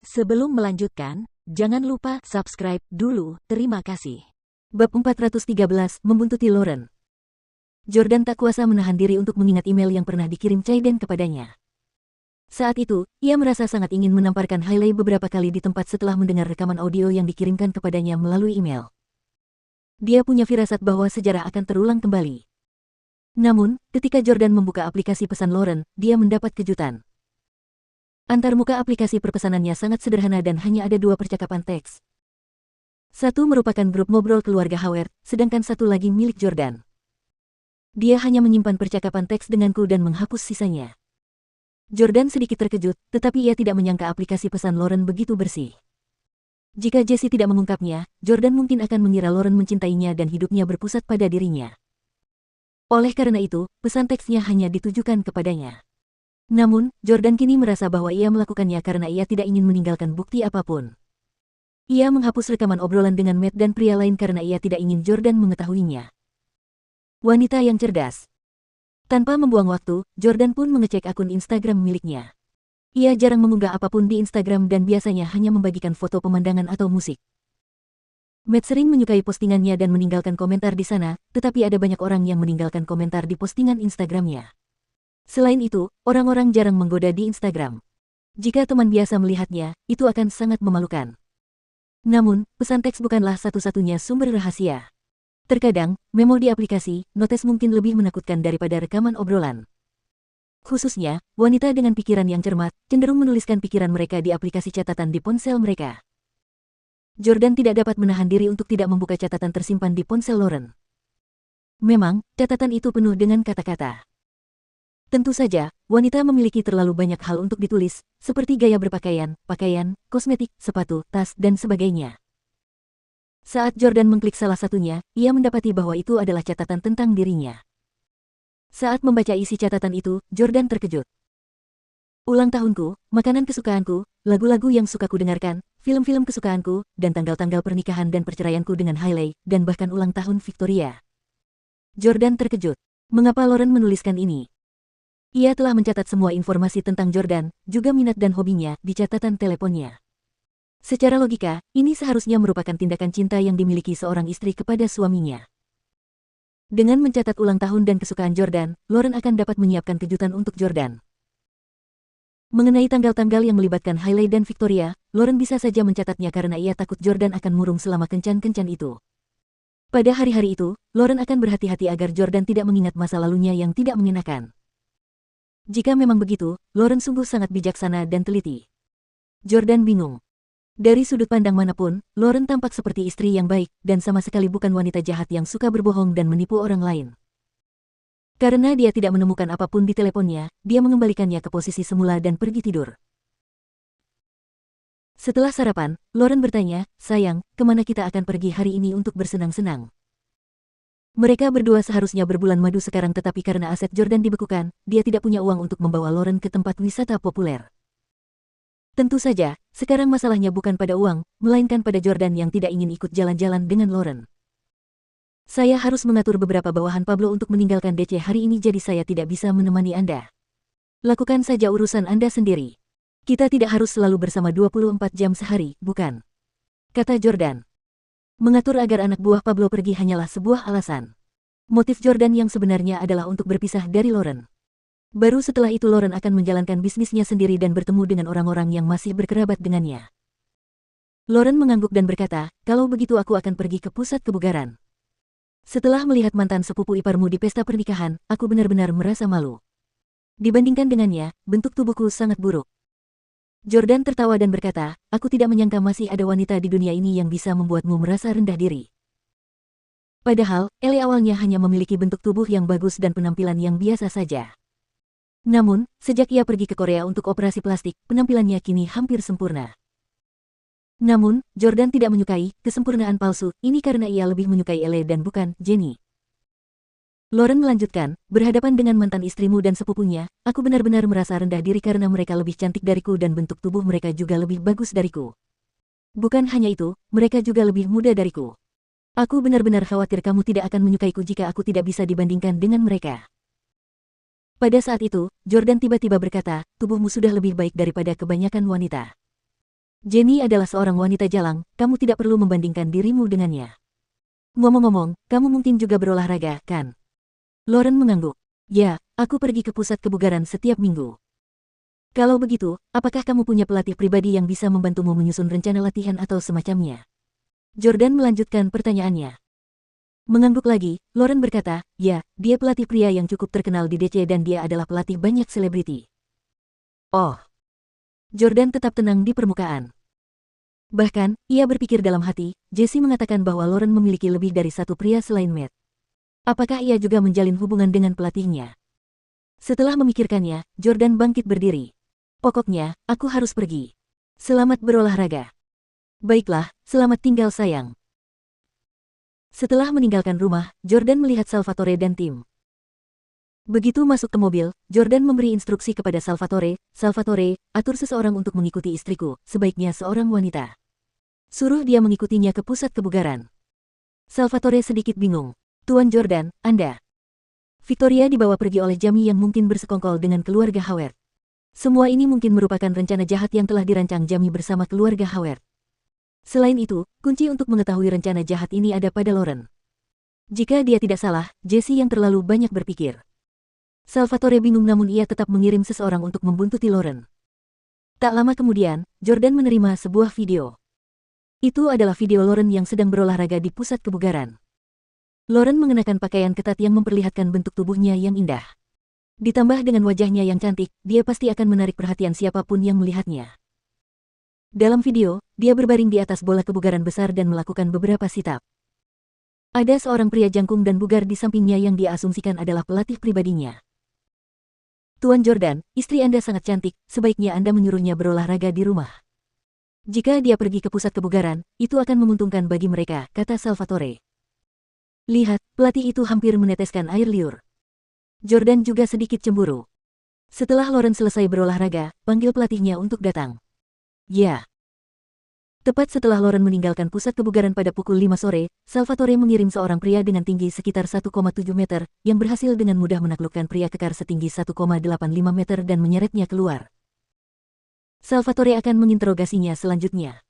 Sebelum melanjutkan, jangan lupa subscribe dulu, terima kasih. Bab 413, Membuntuti Lauren. Jordan tak kuasa menahan diri untuk mengingat email yang pernah dikirim Chaiden kepadanya. Saat itu, ia merasa sangat ingin menamparkan Hailey beberapa kali di tempat setelah mendengar rekaman audio yang dikirimkan kepadanya melalui email. Dia punya firasat bahwa sejarah akan terulang kembali. Namun, ketika Jordan membuka aplikasi pesan Lauren, dia mendapat kejutan. Antarmuka aplikasi perpesanannya sangat sederhana dan hanya ada 2 percakapan teks. Satu merupakan grup ngobrol keluarga Howard, sedangkan satu lagi milik Jordan. Dia hanya menyimpan percakapan teks denganku dan menghapus sisanya. Jordan sedikit terkejut, tetapi ia tidak menyangka aplikasi pesan Lauren begitu bersih. Jika Jesse tidak mengungkapnya, Jordan mungkin akan mengira Lauren mencintainya dan hidupnya berpusat pada dirinya. Oleh karena itu, pesan teksnya hanya ditujukan kepadanya. Namun, Jordan kini merasa bahwa ia melakukannya karena ia tidak ingin meninggalkan bukti apapun. Ia menghapus rekaman obrolan dengan Matt dan pria lain karena ia tidak ingin Jordan mengetahuinya. Wanita yang cerdas. Tanpa membuang waktu, Jordan pun mengecek akun Instagram miliknya. Ia jarang mengunggah apapun di Instagram dan biasanya hanya membagikan foto pemandangan atau musik. Matt sering menyukai postingannya dan meninggalkan komentar di sana, tetapi ada banyak orang yang meninggalkan komentar di postingan Instagramnya. Selain itu, orang-orang jarang menggoda di Instagram. Jika teman biasa melihatnya, itu akan sangat memalukan. Namun, pesan teks bukanlah satu-satunya sumber rahasia. Terkadang, memo di aplikasi, notes mungkin lebih menakutkan daripada rekaman obrolan. Khususnya, wanita dengan pikiran yang cermat, cenderung menuliskan pikiran mereka di aplikasi catatan di ponsel mereka. Jordan tidak dapat menahan diri untuk tidak membuka catatan tersimpan di ponsel Lauren. Memang, catatan itu penuh dengan kata-kata. Tentu saja, wanita memiliki terlalu banyak hal untuk ditulis, seperti gaya berpakaian, pakaian, kosmetik, sepatu, tas, dan sebagainya. Saat Jordan mengklik salah satunya, ia mendapati bahwa itu adalah catatan tentang dirinya. Saat membaca isi catatan itu, Jordan terkejut. Ulang tahunku, makanan kesukaanku, lagu-lagu yang suka ku dengarkan, film-film kesukaanku, dan tanggal-tanggal pernikahan dan perceraianku dengan Hailey, dan bahkan ulang tahun Victoria. Jordan terkejut. Mengapa Lauren menuliskan ini? Ia telah mencatat semua informasi tentang Jordan, juga minat dan hobinya, di catatan teleponnya. Secara logika, ini seharusnya merupakan tindakan cinta yang dimiliki seorang istri kepada suaminya. Dengan mencatat ulang tahun dan kesukaan Jordan, Lauren akan dapat menyiapkan kejutan untuk Jordan. Mengenai tanggal-tanggal yang melibatkan Hailey dan Victoria, Lauren bisa saja mencatatnya karena ia takut Jordan akan murung selama kencan-kencan itu. Pada hari-hari itu, Lauren akan berhati-hati agar Jordan tidak mengingat masa lalunya yang tidak mengenakan. Jika memang begitu, Lauren sungguh sangat bijaksana dan teliti. Jordan bingung. Dari sudut pandang manapun, Lauren tampak seperti istri yang baik, dan sama sekali bukan wanita jahat yang suka berbohong dan menipu orang lain. Karena dia tidak menemukan apapun di teleponnya, dia mengembalikannya ke posisi semula dan pergi tidur. Setelah sarapan, Lauren bertanya, "Sayang, kemana kita akan pergi hari ini untuk bersenang-senang?" Mereka berdua seharusnya berbulan madu sekarang tetapi karena aset Jordan dibekukan, dia tidak punya uang untuk membawa Lauren ke tempat wisata populer. Tentu saja, sekarang masalahnya bukan pada uang, melainkan pada Jordan yang tidak ingin ikut jalan-jalan dengan Lauren. Saya harus mengatur beberapa bawahan Pablo untuk meninggalkan DC hari ini jadi saya tidak bisa menemani Anda. Lakukan saja urusan Anda sendiri. Kita tidak harus selalu bersama 24 jam sehari, bukan? Kata Jordan. Mengatur agar anak buah Pablo pergi hanyalah sebuah alasan. Motif Jordan yang sebenarnya adalah untuk berpisah dari Lauren. Baru setelah itu Lauren akan menjalankan bisnisnya sendiri dan bertemu dengan orang-orang yang masih berkerabat dengannya. Lauren mengangguk dan berkata, "Kalau begitu aku akan pergi ke pusat kebugaran." Setelah melihat mantan sepupu iparmu di pesta pernikahan, aku benar-benar merasa malu. Dibandingkan dengannya, bentuk tubuhku sangat buruk. Jordan tertawa dan berkata, "Aku tidak menyangka masih ada wanita di dunia ini yang bisa membuatmu merasa rendah diri." Padahal, Ellie awalnya hanya memiliki bentuk tubuh yang bagus dan penampilan yang biasa saja. Namun, sejak ia pergi ke Korea untuk operasi plastik, penampilannya kini hampir sempurna. Namun, Jordan tidak menyukai kesempurnaan palsu, ini karena ia lebih menyukai Ellie dan bukan Jenny. Lauren melanjutkan, "Berhadapan dengan mantan istrimu dan sepupunya, aku benar-benar merasa rendah diri karena mereka lebih cantik dariku dan bentuk tubuh mereka juga lebih bagus dariku. Bukan hanya itu, mereka juga lebih muda dariku. Aku benar-benar khawatir kamu tidak akan menyukaiku jika aku tidak bisa dibandingkan dengan mereka." Pada saat itu, Jordan tiba-tiba berkata, "Tubuhmu sudah lebih baik daripada kebanyakan wanita." Jenny adalah seorang wanita jalang, kamu tidak perlu membandingkan dirimu dengannya. Ngomong-ngomong, kamu mungkin juga berolahraga, kan? Lauren mengangguk. Ya, aku pergi ke pusat kebugaran setiap minggu. Kalau begitu, apakah kamu punya pelatih pribadi yang bisa membantumu menyusun rencana latihan atau semacamnya? Jordan melanjutkan pertanyaannya. Mengangguk lagi, Lauren berkata, ya, dia pelatih pria yang cukup terkenal di DC dan dia adalah pelatih banyak selebriti. Oh. Jordan tetap tenang di permukaan. Bahkan, ia berpikir dalam hati, Jesse mengatakan bahwa Lauren memiliki lebih dari satu pria selain Matt. Apakah ia juga menjalin hubungan dengan pelatihnya? Setelah memikirkannya, Jordan bangkit berdiri. Pokoknya, aku harus pergi. Selamat berolahraga. Baiklah, selamat tinggal sayang. Setelah meninggalkan rumah, Jordan melihat Salvatore dan tim. Begitu masuk ke mobil, Jordan memberi instruksi kepada Salvatore, Salvatore, atur seseorang untuk mengikuti istriku, sebaiknya seorang wanita. Suruh dia mengikutinya ke pusat kebugaran. Salvatore sedikit bingung. Tuan Jordan, Anda. Victoria dibawa pergi oleh Jamie yang mungkin bersekongkol dengan keluarga Howard. Semua ini mungkin merupakan rencana jahat yang telah dirancang Jamie bersama keluarga Howard. Selain itu, kunci untuk mengetahui rencana jahat ini ada pada Lauren. Jika dia tidak salah, Jesse yang terlalu banyak berpikir. Salvatore bingung namun ia tetap mengirim seseorang untuk membuntuti Lauren. Tak lama kemudian, Jordan menerima sebuah video. Itu adalah video Lauren yang sedang berolahraga di pusat kebugaran. Lauren mengenakan pakaian ketat yang memperlihatkan bentuk tubuhnya yang indah. Ditambah dengan wajahnya yang cantik, dia pasti akan menarik perhatian siapapun yang melihatnya. Dalam video, dia berbaring di atas bola kebugaran besar dan melakukan beberapa sit-up. Ada seorang pria jangkung dan bugar di sampingnya yang dia asumsikan adalah pelatih pribadinya. Tuan Jordan, istri Anda sangat cantik, sebaiknya Anda menyuruhnya berolahraga di rumah. Jika dia pergi ke pusat kebugaran, itu akan menguntungkan bagi mereka, kata Salvatore. Lihat, pelatih itu hampir meneteskan air liur. Jordan juga sedikit cemburu. Setelah Lauren selesai berolahraga, panggil pelatihnya untuk datang. Ya. Tepat setelah Lauren meninggalkan pusat kebugaran pada pukul 5 sore, Salvatore mengirim seorang pria dengan tinggi sekitar 1,7 meter, yang berhasil dengan mudah menaklukkan pria kekar setinggi 1,85 meter dan menyeretnya keluar. Salvatore akan menginterogasinya selanjutnya.